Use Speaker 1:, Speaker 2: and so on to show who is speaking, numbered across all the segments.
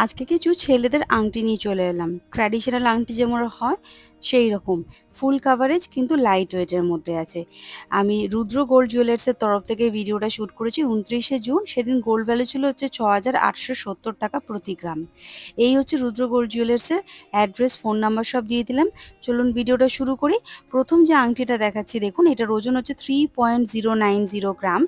Speaker 1: আজকে কিছু ছেলেদের আংটি নিয়ে চলে এলাম। ট্র্যাডিশনাল আংটি যেমন হয় সেই রকম ফুল কাভারেজ কিন্তু লাইট ওয়েটের মধ্যে আছে। আমি রুদ্র গোল্ড জুয়েলার্সের তরফ থেকে ভিডিওটা শ্যুট করেছি ২৯শে জুন। সেদিন গোল্ড ভ্যালু ছিল হচ্ছে ৬,৮৭০ টাকা প্রতি গ্রাম। এই হচ্ছে রুদ্র গোল্ড জুয়েলার্সের অ্যাড্রেস, ফোন নাম্বার সব দিয়ে দিলাম। চলুন ভিডিওটা শুরু করি। প্রথম যে আংটিটা দেখাচ্ছি দেখুন, এটার ওজন হচ্ছে 3.090 গ্রাম।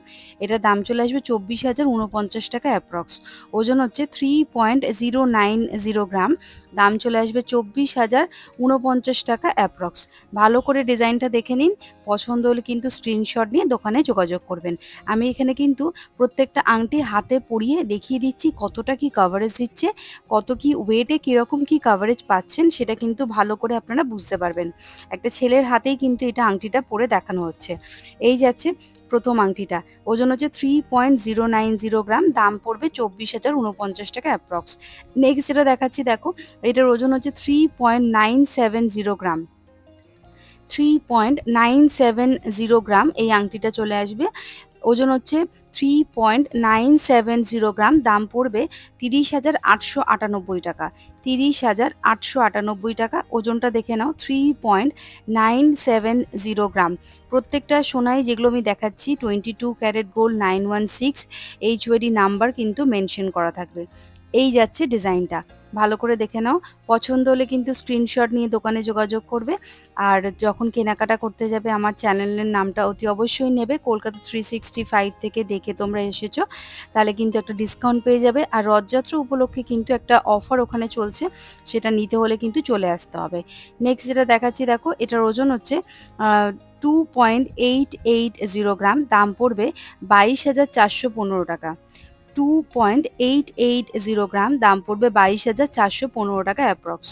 Speaker 1: এটার দাম চলে আসবে ২৪,০৪৯ টাকা অ্যাপ্রক্স। ওজন হচ্ছে 3.090 গ্রাম। দাম চলে আসবে ২৪,০৪৯ টাকা অ্যাপ্রক্স। ভালো করে ডিজাইনটা দেখে নিন। পছন্দ হলে কিন্তু স্ক্রিনশট নিয়ে দোকানে যোগাযোগ করবেন। আমি এখানে কিন্তু প্রত্যেকটা আংটি হাতে পরিয়ে দেখিয়ে দিচ্ছি কতটা কি কভারেজ দিচ্ছে, কত কি ওয়েটে কীরকম কি কভারেজ পাচ্ছেন, সেটা কিন্তু ভালো করে আপনারা বুঝতে পারবেন। একটা ছেলের হাতেই কিন্তু এটা আংটিটা পরে দেখানো হচ্ছে। এই যাচ্ছে প্রথম আংটিটা, ওজন হচ্ছে 3.090 গ্রাম। দাম পড়বে ২৪,০৪৯ টাকা অ্যাপ্রক্স। নেক্সট যেটা দেখাচ্ছি দেখো, এটার ওজন হচ্ছে 3.970 গ্রাম। 3.970 গ্রাম এই আংটিটা চলে আসবে। ওজন হচ্ছে 3.970 গ্রাম। দাম পড়বে ৩০,৮৯৮ টাকা। ৩০,৮৯৮ টাকা। ওজনটা দেখে নাও, 3.970 গ্রাম। প্রত্যেকটা সোনাই যেগুলো আমি দেখাচ্ছি 22 ক্যারেট গোল্ড 916 HUID নাম্বার কিন্তু মেনশন করা থাকবে। এই যাচ্ছে ডিজাইনটা, ভালো করে দেখে নাও। পছন্দ হলে কিন্তু স্ক্রিনশট নিয়ে দোকানে যোগাযোগ করবে। আর যখন কেনাকাটা করতে যাবে আমার চ্যানেলের নামটা অতি অবশ্যই নেবে। কলকাতা 365 থেকে দেখে তোমরা এসেছো, তাহলে কিন্তু একটা ডিসকাউন্ট পেয়ে যাবে। আর রথযাত্রা উপলক্ষে কিন্তু একটা অফার ওখানে চলছে, সেটা নিতে হলে কিন্তু চলে আসতে হবে। নেক্সট যেটা দেখাচ্ছি দেখো, এটার ওজন হচ্ছে 2.880 গ্রাম। দাম পড়বে 22,৪১৫ টাকা। 2.880 গ্রাম। দাম পড়বে 22,৪১৫ টাকা অ্যাপ্রক্স।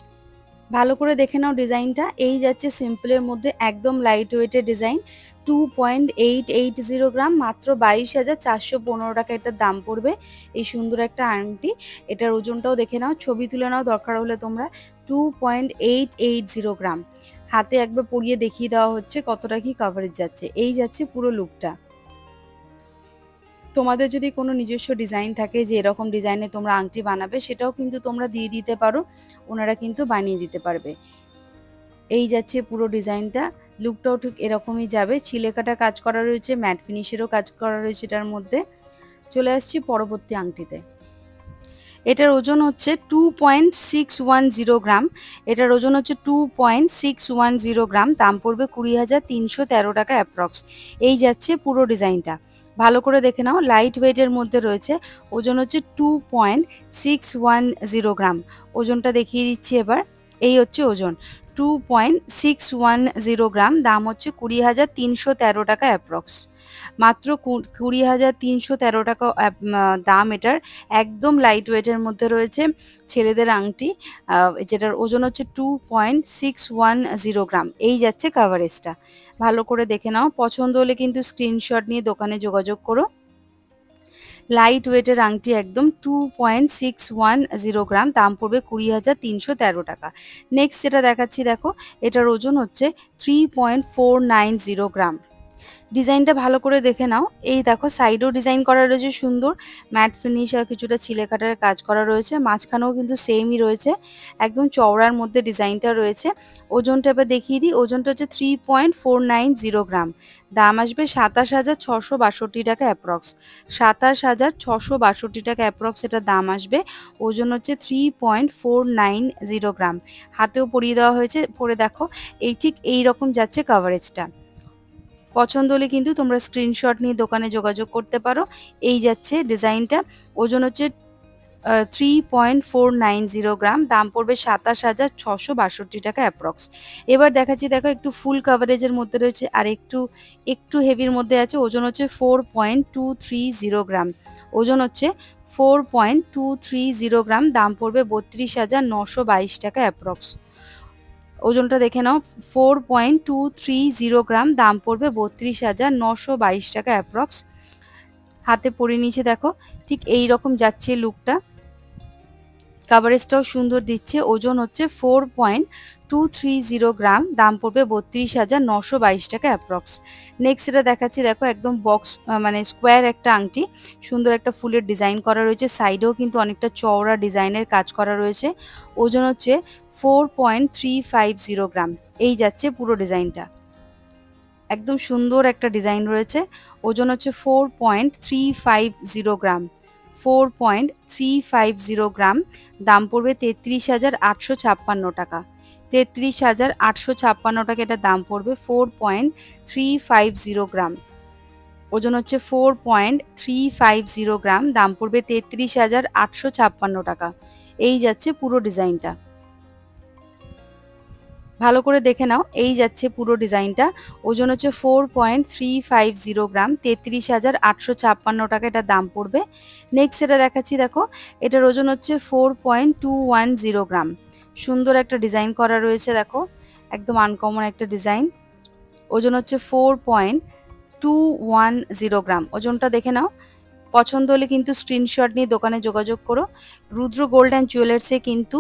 Speaker 1: ভালো করে দেখে নাও ডিজাইনটা। এই যাচ্ছে সিম্পলের মধ্যে একদম লাইট ওয়েটের ডিজাইন। 2.880 গ্রাম, মাত্র 22,৪১৫ টাকা এটার দাম পড়বে। এই সুন্দর একটা আংটি, এটার ওজনটাও দেখে নাও, ছবি তুলে নাও দরকার হলে তোমরা। 2.880 গ্রাম। হাতে একবার পরিয়ে দেখিয়ে দেওয়া হচ্ছে কতটা কি কভারেজ যাচ্ছে। এই যাচ্ছে পুরো লুকটা। তোমাদের যদি কোনো নিজস্ব ডিজাইন থাকে যে এরকম ডিজাইনে তোমরা আংটি বানাবে, সেটাও কিন্তু তোমরা দিয়ে দিতে পারো, ওনারা কিন্তু বানিয়ে দিতে পারবে। এই যাচ্ছে পুরো ডিজাইনটা, লুকটাও ঠিক এরকমই যাবে। ছিলেকাটা কাজ করা রয়েছে, ম্যাট ফিনিশেরও কাজ করা রয়েছে এটার মধ্যে। চলে আসছি পরবর্তী আংটিতে। এটার ওজন হচ্ছে 2.610 গ্রাম। এটার ওজন হচ্ছে 2.610 গ্রাম। দাম পড়বে 20,313 টাকা অ্যাপ্রক্স। এই যাচ্ছে পুরো ডিজাইনটা, ভালো করে দেখে নাও। লাইট ওয়েটের মধ্যে রয়েছে, ওজন হচ্ছে 2.610 গ্রাম। ওজনটা দেখিয়ে দিচ্ছি এবার। এই হচ্ছে ওজন 2.610 গ্রাম। দাম হচ্ছে 20,313 টাকা অ্যাপ্রক্স। মাত্র 20,313 টাকা দাম এটার। একদম লাইট ওয়েটের মধ্যে রয়েছে, ছেলেদের আংটি, যেটার ওজন হচ্ছে 2.610 গ্রাম। এই যাচ্ছে কাভারেজটা, ভালো করে দেখে নাও। পছন্দ হলে কিন্তু স্ক্রিনশট নিয়ে দোকানে যোগাযোগ করো। লাইট ওয়েটের আংটি একদম 2.610 গ্রাম। দাম পড়বে 20,313 টাকা। নেক্সট যেটা দেখাচ্ছি দেখো, এটার ওজন হচ্ছে 3.490 গ্রাম। ডিজাইনটা ভালো করে দেখে নাও। এই দেখো সাইডেও ডিজাইন করা রয়েছে সুন্দর, ম্যাট ফিনিশ আর কিছুটা ছিলেকাটার কাজ করা রয়েছে। মাঝখানেও কিন্তু সেমই রয়েছে, একদম চওড়ার মধ্যে ডিজাইনটা রয়েছে। ওজনটা এবার দেখিয়ে দিই। ওজনটা হচ্ছে 3.490 গ্রাম। দাম আসবে 27,662 টাকা অ্যাপ্রক্স। 27,662 টাকা অ্যাপ্রক্স এটা দাম আসবে। ওজন হচ্ছে 3.490 গ্রাম। হাতেও পরিয়ে দেওয়া হয়েছে, পরে দেখো এই ঠিক এই রকম যাচ্ছে কভারেজটা। পছন্দ হলে কিন্তু তোমরা স্ক্রিনশট নিয়ে দোকানে যোগাযোগ করতে পারো। এই যাচ্ছে ডিজাইনটা, ওজন হচ্ছে 3.490 গ্রাম। দাম পড়বে 27,662 টাকা অ্যাপ্রক্স। এবার দেখাচ্ছি দেখো, একটু ফুল কাভারেজের মধ্যে রয়েছে আর একটু একটু হেভির মধ্যে আছে। ওজন হচ্ছে 4.230 গ্রাম। ওজন হচ্ছে 4.230 গ্রাম। দাম পড়বে 32,922 টাকা অ্যাপ্রক্স। ওজনটা দেখে নাও, 4.230 গ্রাম। দাম পড়বে 32,922 টাকা অ্যাপ্রক্স। হাতে পরিয়ে নিচে দেখো, ঠিক এই রকম যাচ্ছে লুকটা। কাভারেজটাও সুন্দর দিচ্ছে। ওজন হচ্ছে 4.230 গ্রাম, দাম পড়বে 32,922 টাকা অ্যাপ্রক্স। নেক্সট এটা দেখাচ্ছি, দেখো একদম বক্স মানে স্কোয়ার একটা আংটি, সুন্দর একটা ফুলের ডিজাইন করা রয়েছে, সাইডেও কিন্তু অনেকটা চওড়া ডিজাইনের কাজ করা রয়েছে। ওজন হচ্ছে 4.350 গ্রাম। এই যাচ্ছে পুরো ডিজাইনটা, একদম সুন্দর একটা ডিজাইন রয়েছে। ওজন হচ্ছে 4.350 গ্রাম, 4.350 গ্রাম, দাম পড়বে 33,856 টাকা। 33,856 টাকা এটা দাম পড়বে 4.350 গ্রাম। ওজন হচ্ছে 4.350 গ্রাম, দাম পড়বে 33,856 টাকা। এই যাচ্ছে পুরো ডিজাইনটা, ভালো করে দেখে নাও। এই যাচ্ছে পুরো ডিজাইনটা। ওজন হচ্ছে 4.350 গ্রাম, 33,856 টাকা এটা দাম পড়বে। নেক্সট এটা দেখাচ্ছি, দেখো এটার ওজন হচ্ছে 4.210 গ্রাম। সুন্দর একটা ডিজাইন করা রয়েছে, দেখো একদম আনকমন একটা ডিজাইন। ওজন হচ্ছে 4.210 গ্রাম। ওজনটা দেখে নাও। পছন্দ হলে কিন্তু স্ক্রিনশট নিয়ে দোকানে যোগাযোগ করো। রুদ্র গোল্ড অ্যান্ড জুয়েলার্সে কিন্তু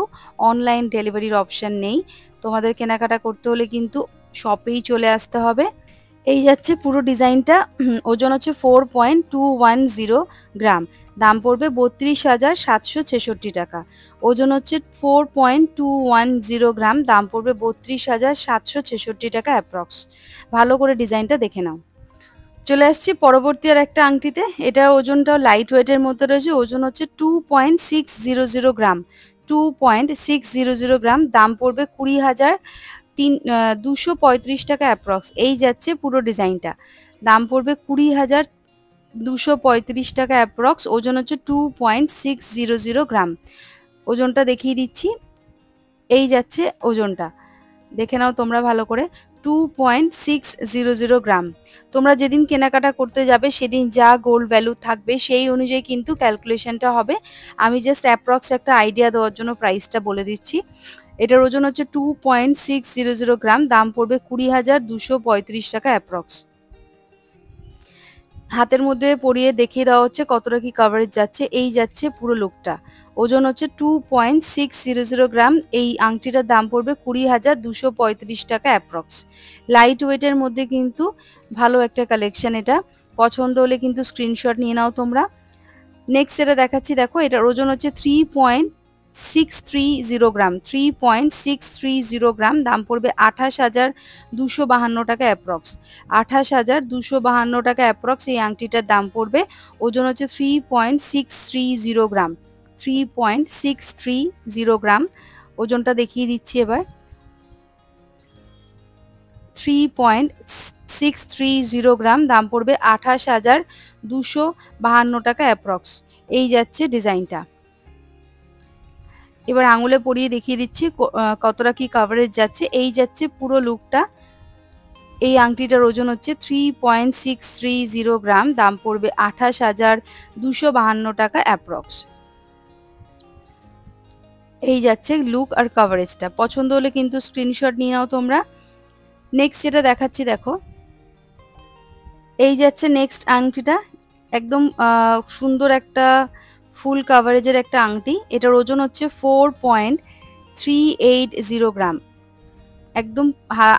Speaker 1: অনলাইন ডেলিভারির অপশান নেই। তোমাদের কেনাকাটা করতে হলে কিন্তু শপেই চলে আসতে হবে। এই যাচ্ছে পুরো ডিজাইনটা। ওজন হচ্ছে 4.210 গ্রাম, দাম পড়বে 32,766 টাকা। ওজন হচ্ছে 4.210 গ্রাম, দাম পড়বে 32,766 টাকা অ্যাপ্রক্স। ভালো করে ডিজাইনটা দেখে নাও। চলে আসছি পরবর্তী আর একটা আংটিতে। এটার ওজনটাও লাইট ওয়েটের মধ্যে রয়েছে। ওজন হচ্ছে 2.600 গ্রাম, 2.600 গ্রাম, দাম পড়বে 20,235 টাকা অ্যাপ্রক্স। এই যাচ্ছে পুরো ডিজাইনটা, দাম পড়বে 20,235 টাকা অ্যাপ্রক্স। ওজন হচ্ছে 2.600 গ্রাম। ওজনটা দেখিয়ে দিচ্ছি। এই যাচ্ছে ওজনটা, দেখে নাও তোমরা ভালো করে। 2.600 গ্রাম। তোমরা যেদিন কেনাকাটা করতে যাবে সেদিন যা গোল্ড ভ্যালু থাকবে সেই অনুযায়ী কিন্তু ক্যালকুলেশনটা হবে। আমি জাস্ট অ্যাপ্রক্স একটা আইডিয়া দেওয়ার জন্য প্রাইসটা বলে দিচ্ছি। এটার ওজন হচ্ছে 2.600 গ্রাম, দাম পড়বে 20,235 টাকা অ্যাপ্রক্স। হাতের মধ্যে পরিয়ে দেখিয়ে দেওয়া হচ্ছে কতটা কি কভারেজ যাচ্ছে। এই যাচ্ছে পুরো লুকটা। ওজন হচ্ছে 2.600 গ্রাম। এই আংটিটার দাম পড়বে 20,235 টাকা অ্যাপ্রক্স। লাইট ওয়েটের মধ্যে কিন্তু ভালো একটা কালেকশন এটা। পছন্দ হলে কিন্তু স্ক্রিনশট নিয়ে নাও তোমরা। নেক্সট এটা দেখাচ্ছি, দেখো এটার ওজন হচ্ছে 3.630 গ্রাম, 3.630 গ্রাম, দাম পড়বে 28,252 টাকা অ্যাপ্রক্স। 28,252 টাকা অ্যাপ্রক্স এই আংটিটার দাম পড়বে। ওজন হচ্ছে 3.630 গ্রাম, 3.630 গ্রাম। ওজনটা দেখিয়ে দিচ্ছি এবার। 3.630 গ্রাম, দাম পড়বে 28,252 টাকা অ্যাপ্রক্স। এই যাচ্ছে ডিজাইনটা। এবার আঙুলে পরিয়ে দেখিয়ে দিচ্ছি কতটা কি কভারেজ যাচ্ছে। এই যাচ্ছে পুরো লুকটা। এই আংটিটার ওজন হচ্ছে 3.630 গ্রাম, দাম পড়বে 28,252 টাকা অ্যাপ্রক্স। এই যাচ্ছে লুক আর কভারেজটা। পছন্দ হলে কিন্তু স্ক্রিনশট নিয়ে নাও তোমরা। নেক্সট যেটা দেখাচ্ছি, দেখো এই যাচ্ছে নেক্সট আংটিটা। একদম সুন্দর একটা ফুল কাভারেজের একটা আংটি। এটার ওজন হচ্ছে 4.380 গ্রাম। একদম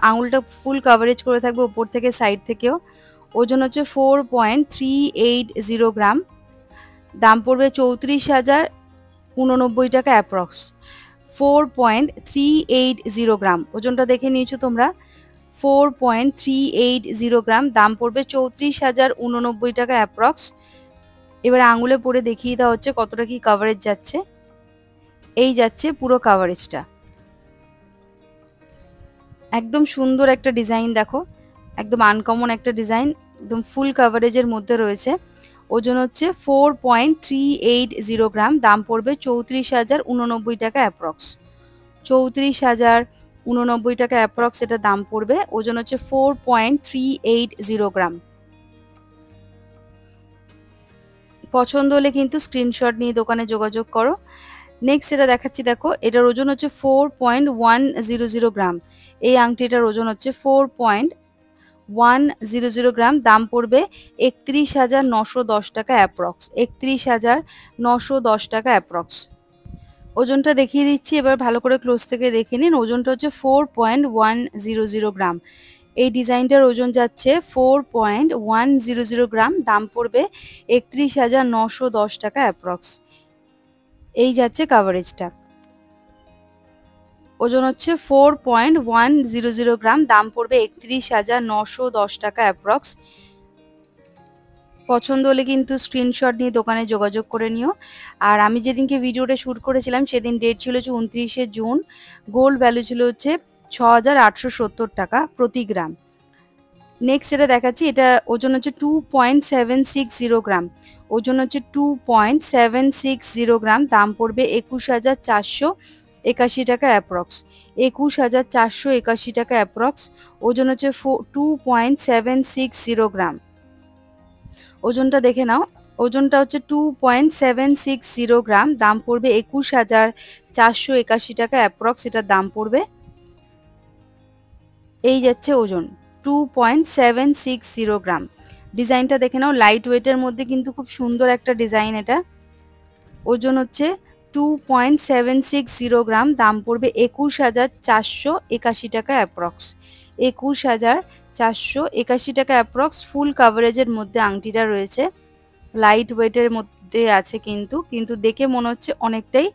Speaker 1: আঙুলটা ফুল কাভারেজ করে থাকবে উপর থেকে সাইড থেকেও। ওজন হচ্ছে 4.380 গ্রাম, দাম পড়বে 34,089 টাকা অ্যাপ্রক্স। 4.380 গ্রাম। ওজনটা দেখে নিয়েছো তোমরা। 4.380 গ্রাম, দাম পড়বে 34,089 টাকা অ্যাপ্রক্স। এবার আঙুলে পরে দেখিয়ে দেওয়া হচ্ছে কতটা কি কভারেজ যাচ্ছে। এই যাচ্ছে পুরো কভারেজটা। একদম সুন্দর একটা ডিজাইন, দেখো একদম আনকমন একটা ডিজাইন, একদম ফুল কভারেজের মধ্যে রয়েছে। ওজন হচ্ছে 4.380 গ্রাম, দাম পড়বে 34,089 টাকা অ্যাপ্রক্স। 34,089 টাকা অ্যাপ্রক্স এটা দাম পড়বে। ওজন হচ্ছে 4.380 গ্রাম। পছন্দ হলে কিন্তু স্ক্রিনশট নিয়ে দোকানে যোগাযোগ করো। নেক্সট এটা দেখাচ্ছি, দেখো এটার ওজন হচ্ছে 4.100 গ্রাম। এই আংটিটার ওজন হচ্ছে 4.100 গ্রাম, দাম পড়বে 31,910 টাকা অ্যাপ্রক্স। 31,910 টাকা অ্যাপ্রক্স। ওজনটা দেখিয়ে দিচ্ছি, এবার ভালো করে ক্লোজ থেকে দেখে নিন। ওজনটা হচ্ছে 4.100 গ্রাম। এই ডিজাইনটার ওজন যাচ্ছে 4.100 গ্রাম, দাম পড়বে 31,910 টাকা অ্যাপ্রক্স। এই যাচ্ছে কাভারেজটা। ওজন হচ্ছে 4.100 গ্রাম, দাম পড়বে 31,910 টাকা অ্যাপ্রক্স। পছন্দ হলে কিন্তু স্ক্রিনশট নিয়ে দোকানে যোগাযোগ করে নিও। আর আমি যেদিনকে ভিডিওটা শ্যুট করেছিলাম সেদিন ডেট ছিল হচ্ছে 29শে জুন। গোল্ড ভ্যালু ছিল হচ্ছে 6,870 টাকা প্রতি গ্রাম। নেক্সট যেটা দেখাচ্ছি, এটা ওজন হচ্ছে 2.760 গ্রাম। ওজন হচ্ছে 2.760 গ্রাম, দাম পড়বে 21,481 টাকা অ্যাপ্রক্স। 21,481 টাকা অ্যাপ্রক্স। ওজন হচ্ছে 2.760 গ্রাম। ওজনটা দেখে নাও। ওজনটা হচ্ছে 2.760 গ্রাম, দাম পড়বে 21,481 টাকা অ্যাপ্রক্স, এটার দাম পড়বে। এই যাচ্ছে ওজন 2.760 গ্রাম। ডিজাইনটা দেখে নাও, লাইট ওয়েটের মধ্যে কিন্তু খুব সুন্দর একটা ডিজাইন এটা। ওজন হচ্ছে 2.760 গ্রাম, দাম পড়বে 21,481 টাকা অ্যাপ্রক্স। 21,481 টাকা অ্যাপ্রক্স। ফুল কাভারেজের মধ্যে আংটিটা রয়েছে, লাইট ওয়েটের মধ্যে আছে, কিন্তু দেখে মনে হচ্ছে অনেকটাই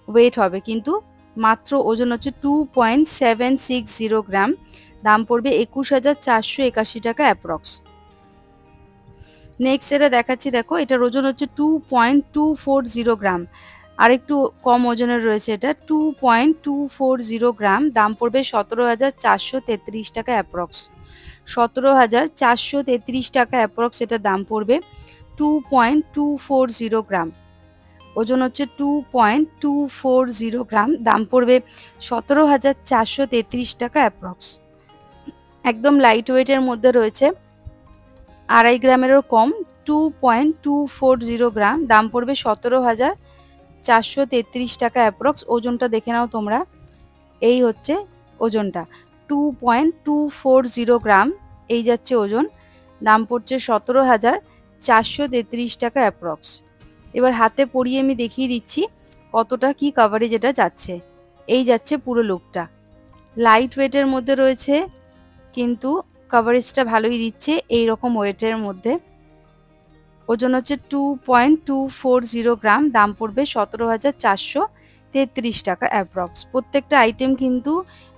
Speaker 1: ওয়েট হবে, কিন্তু মাত্র ওজন হচ্ছে 2.760 গ্রাম, দাম পড়বে 21,481 টাকা অ্যাপ্রক্স। নেক্সট এটা দেখাচ্ছি, দেখো এটার ওজন হচ্ছে 2.240 গ্রাম। আর একটু কম ওজনের রয়েছে এটা, 2.240 গ্রাম, দাম পড়বে 17,433 টাকা অ্যাপ্রক্স। 17,433 টাকা অ্যাপ্রক্স এটা দাম পড়বে। 2.240 গ্রাম। ওজন হচ্ছে 2.240 গ্রাম, দাম পড়বে 17,433 টাকা অ্যাপ্রক্স। একদম লাইট ওয়েটের মধ্যে রয়েছে, 2.5 গ্রামেরও কম। 2.240 গ্রাম, দাম পড়বে 17,433 টাকা অ্যাপ্রক্স। ওজনটা দেখে নাও তোমরা। এই হচ্ছে ওজনটা 2.240 গ্রাম। এই যাচ্ছে ওজন, দাম পড়ছে 17,433 টাকা অ্যাপ্রক্স। এবার হাতে পরিয়ে আমি দেখিয়ে দিচ্ছি কতটা কি কাভারেজ এটা যাচ্ছে। এই যাচ্ছে পুরো লুকটা। লাইট ওয়েটের মধ্যে রয়েছে, কিন্তু কাভারেজটা ভালোই দিচ্ছে এই রকম ওয়েটের মধ্যে। ওজন হচ্ছে 2.240 গ্রাম, দাম পড়বে 17,433 টাকা অ্যাপ্রক্স। প্রত্যেকটা আইটেম কিন্তু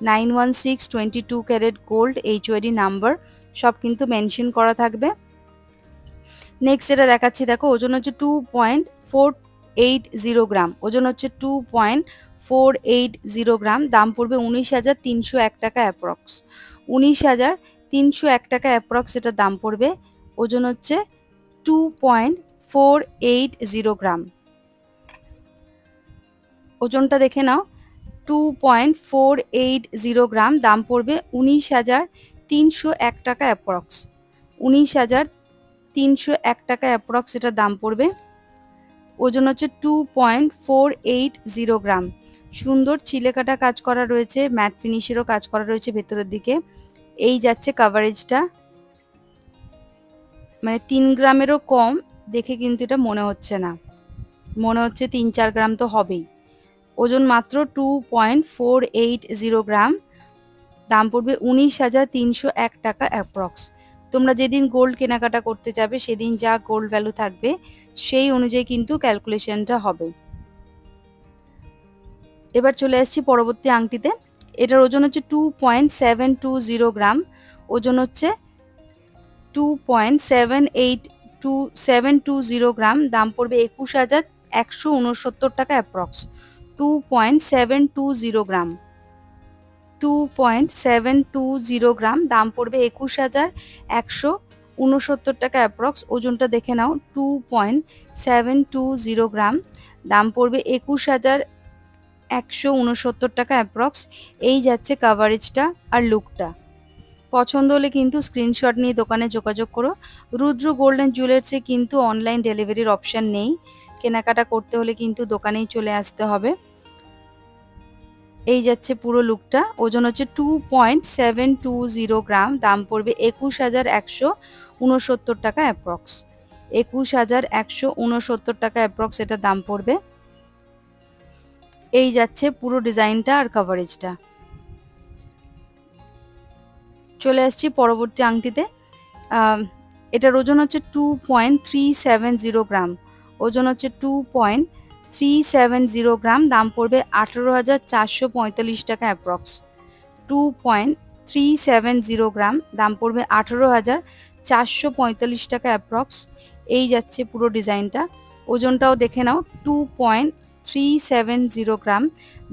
Speaker 1: 916/22 ক্যারেট গোল্ড, HOD নাম্বার সব কিন্তু মেনশন করা থাকবে। নেক্সট যেটা দেখাচ্ছি, দেখো ওজন হচ্ছে 2.480 গ্রাম। ওজন হচ্ছে 2.480 গ্রাম, দাম পড়বে 19,301 টাকা অ্যাপ্রক্স। 19,301 টাকা অ্যাপ্রক্স এটা দাম পড়বে। ওজন হচ্ছে 2.480 গ্রাম। ওজনটা দেখে নাও, 2.480 গ্রাম, দাম পড়বে 19,301 টাকা অ্যাপ্রক্স। 19,301 টাকা অ্যাপ্রক্স এটা দাম পড়বে। ওজন হচ্ছে 2.480 গ্রাম। সুন্দর চিলেকাটা কাজ করা রয়েছে, ম্যাট ফিনিশেরও কাজ করা রয়েছে ভেতরের দিকে। এই যাচ্ছে কাভারেজটা, মানে 3 গ্রামেরও কম দেখে কিন্তু এটা মনে হচ্ছে না, মনে হচ্ছে 3-4 গ্রাম তো হবেই। ওজন মাত্র 2.480 গ্রাম, দাম পড়বে 19,301 টাকা অ্যাপ্রক্স। তোমরা যেদিন গোল্ড কেনাকাটা করতে যাবে সেদিন যা গোল্ড ভ্যালু থাকবে সেই অনুযায়ী কিন্তু ক্যালকুলেশনটা হবে। এবার চলে আসছি পরবর্তী আংটিতে। এটার ওজন হচ্ছে 2.720 গ্রাম। ওজন হচ্ছে 2.720 গ্রাম, দাম পড়বে 21,169 টাকা অ্যাপ্রক্স। 2.720 গ্রাম। 2.720 গ্রাম, দাম পড়বে 21,169 টাকা অ্যাপ্রক্স। ওজনটা দেখে নাও, 2.720 গ্রাম, দাম পড়বে 21,169 টাকা অ্যাপ্রক্স। এই যাচ্ছে কাভারেজটা আর লুকটা। পছন্দ হলে কিন্তু স্ক্রিনশট নিয়ে দোকানে যোগাযোগ করো। রুদ্র গোল্ড অ্যান্ড জুয়েলার্সে কিন্তু অনলাইন ডেলিভারির অপশান নেই, কেনাকাটা করতে হলে কিন্তু দোকানেই চলে আসতে হবে। এই যাচ্ছে পুরো লুকটা। ওজন হচ্ছে 2.720 গ্রাম, দাম পড়বে 21,169 টাকা অ্যাপ্রক্স। 21,169 টাকা অ্যাপ্রক্স এটা দাম পড়বে। এই যাচ্ছে পুরো ডিজাইনটা আর কভারেজটা। চলে আসছি পরবর্তী আংটিতে। এটার ওজন হচ্ছে 2.370 গ্রাম। ওজন হচ্ছে 2.370 গ্রাম। দাম পড়বে 18,445 টাকা অ্যাপ্রক্স। 2.370 গ্রাম, দাম পড়বে 18,445 টাকা অ্যাপ্রক্স। এই যাচ্ছে পুরো ডিজাইনটা। ওজনটাও দেখে নাও, 2.370 গ্রাম,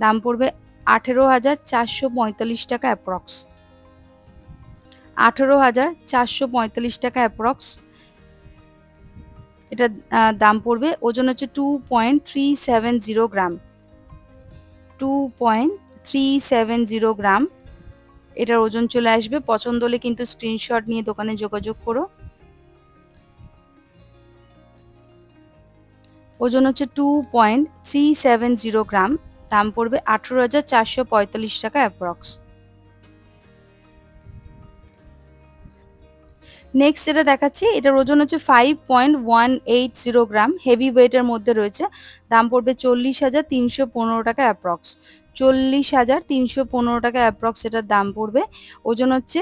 Speaker 1: দাম পড়বে 18,445 টাকা অ্যাপ্রক্স। 18,445 টাকা অ্যাপ্রক্স এটা দাম পড়বে। ওজন হচ্ছে 2.370 গ্রাম। 2.370 গ্রাম এটার ওজন চলে আসবে। পছন্দ হলে কিন্তু স্ক্রিনশট নিয়ে দোকানে যোগাযোগ করো। ওজন হচ্ছে 2.370 গ্রাম, দাম পড়বে 18,445 টাকা অ্যাপ্রক্স। নেক্সট যেটা দেখাচ্ছি, এটার ওজন হচ্ছে 5.180 গ্রাম। হেভি ওয়েটের মধ্যে রয়েছে। দাম পড়বে 40,315 টাকা অ্যাপ্রক্স। 40,315 টাকা অ্যাপ্রক্স এটার দাম পড়বে। ওজন হচ্ছে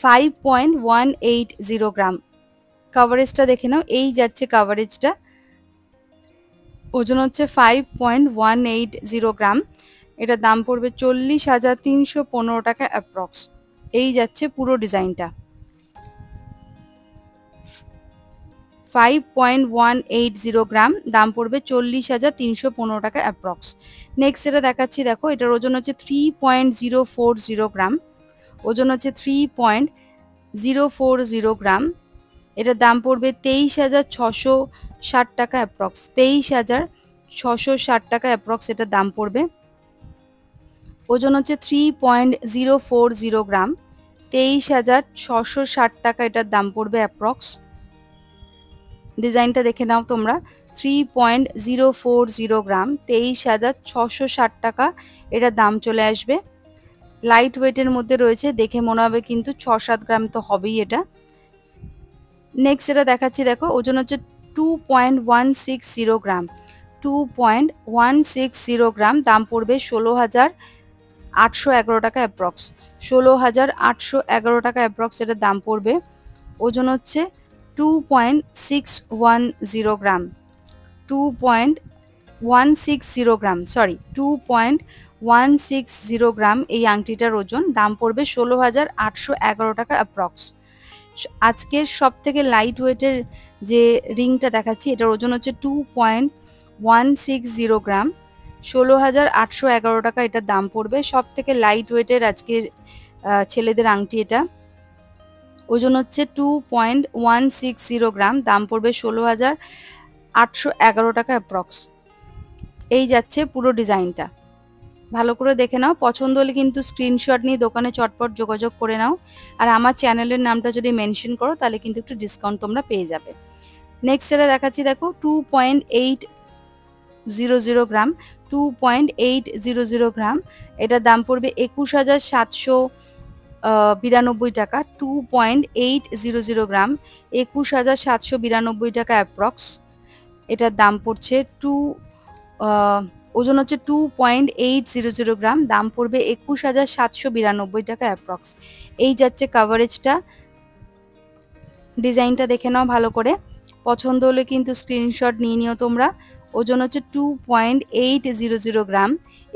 Speaker 1: 5.180 গ্রাম। কভারেজটা দেখে নাও, এই যাচ্ছে কভারেজটা। ওজন হচ্ছে 5.180 গ্রাম। এটার দাম পড়বে 40,315 টাকা অ্যাপ্রক্স। এই যাচ্ছে পুরো ডিজাইনটা। 5.180 গ্রাম, দাম পড়বে 40,315 টাকা অ্যাপ্রক্স। নেক্সট যেটা দেখাচ্ছি দেখো, এটার ওজন হচ্ছে 3.040 গ্রাম। ওজন হচ্ছে 3.040 গ্রাম। এটার দাম পড়বে 23,660 টাকা অ্যাপ্রক্স। 23,660 টাকা অ্যাপ্রক্স এটার দাম পড়বে। ওজন হচ্ছে 3.040 গ্রাম। 23,660 টাকা এটার দাম পড়বে অ্যাপ্রক্স। ডিজাইনটা দেখে নাও তোমরা। 3.040 গ্রাম, 23,660 টাকা এটার দাম চলে আসবে। লাইট ওয়েটের মধ্যে রয়েছে, দেখে মনে হবে কিন্তু 6-7 গ্রাম তো হবেই এটা। নেক্সট যেটা দেখাচ্ছি দেখো, ওজন হচ্ছে 2.160 গ্রাম। 2.160 গ্রাম, দাম পড়বে 16,811 টাকা অ্যাপ্রক্স। 16,811 টাকা অ্যাপ্রক্স এটার দাম পড়বে। ওজন হচ্ছে 2.610 গ্রাম। 2.160 গ্রাম, সরি 2.160 গ্রাম এই আংটিটার ওজন। দাম পড়বে 16,811 টাকা অ্যাপ্রক্স। আজকের সব থেকে লাইট ওয়েটের যে রিংটা দেখাচ্ছি, এটার ওজন হচ্ছে 2.160 গ্রাম। 16,811 টাকা এটার দাম পড়বে। সব থেকে লাইট ওয়েটের আজকের ছেলেদের আংটি এটা। ওজন হচ্ছে 2.160 গ্রাম, দাম পড়বে 16,811 টাকা অ্যাপ্রক্স। এই যাচ্ছে পুরো ডিজাইনটা। ভালো করে দেখে নাও। পছন্দ হলে কিন্তু স্ক্রিনশট নিয়ে দোকানে চটপট যোগাযোগ করে নাও। আর আমার চ্যানেলের নামটা যদি মেনশন করো তাহলে কিন্তু একটু ডিসকাউন্ট তোমরা পেয়ে যাবে। নেক্সট যেটা দেখাচ্ছি দেখো, 2.800 গ্রাম। 2.800 গ্রাম এটার দাম পড়বে 21,792 টাকা। 2.800 গ্রাম, 21,792 টাকা অ্যাপ্রক্স এটার দাম পড়ছে। ওজন হচ্ছে 2.800 গ্রাম, দাম পড়বে 21,792 টাকা অ্যাপ্রক্স। এই যাচ্ছে কভারেজটা। ডিজাইনটা দেখে নাও ভালো করে। পছন্দ হলে কিন্তু স্ক্রিনশট নিয়ে নিও তোমরা। ওজন হচ্ছে 2.800 গ্রাম,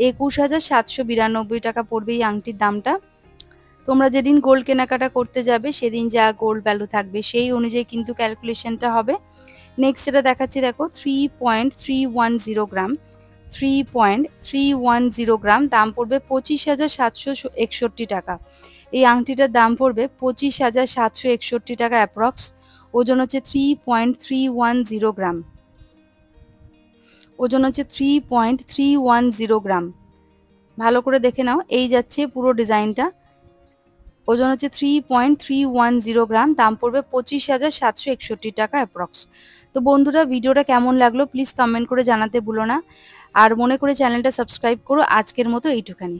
Speaker 1: 21,792 টাকা পড়বে এই আংটির দামটা। তোমরা যেদিন গোল্ড কেনাকাটা করতে যাবে সেদিন যা গোল্ড ভ্যালু থাকবে সেই অনুযায়ী কিন্তু ক্যালকুলেশনটা হবে। নেক্সট যেটা দেখাচ্ছি দেখো, 3.310 গ্রাম। 3.310 গ্রাম, দাম পড়বে 25,761 টাকা। এই আংটিটার দাম পড়বে 25,761 টাকা অ্যাপ্রক্স। ওজন হচ্ছে 3.310 গ্রাম। ওজন হচ্ছে 3.310 গ্রাম। ভালো করে দেখে নাও। এই যাচ্ছে পুরো ডিজাইনটা। ওজন হচ্ছে 3.310 গ্রাম, দাম পড়বে 25,761 টাকা অ্যাপ্রক্স। তো বন্ধুরা, ভিডিওটা কেমন লাগলো প্লিজ কমেন্ট করে জানাতে ভুলো না। আর মনে করে চ্যানেলটা সাবস্ক্রাইব করো। আজকের মতো এইটুখানি।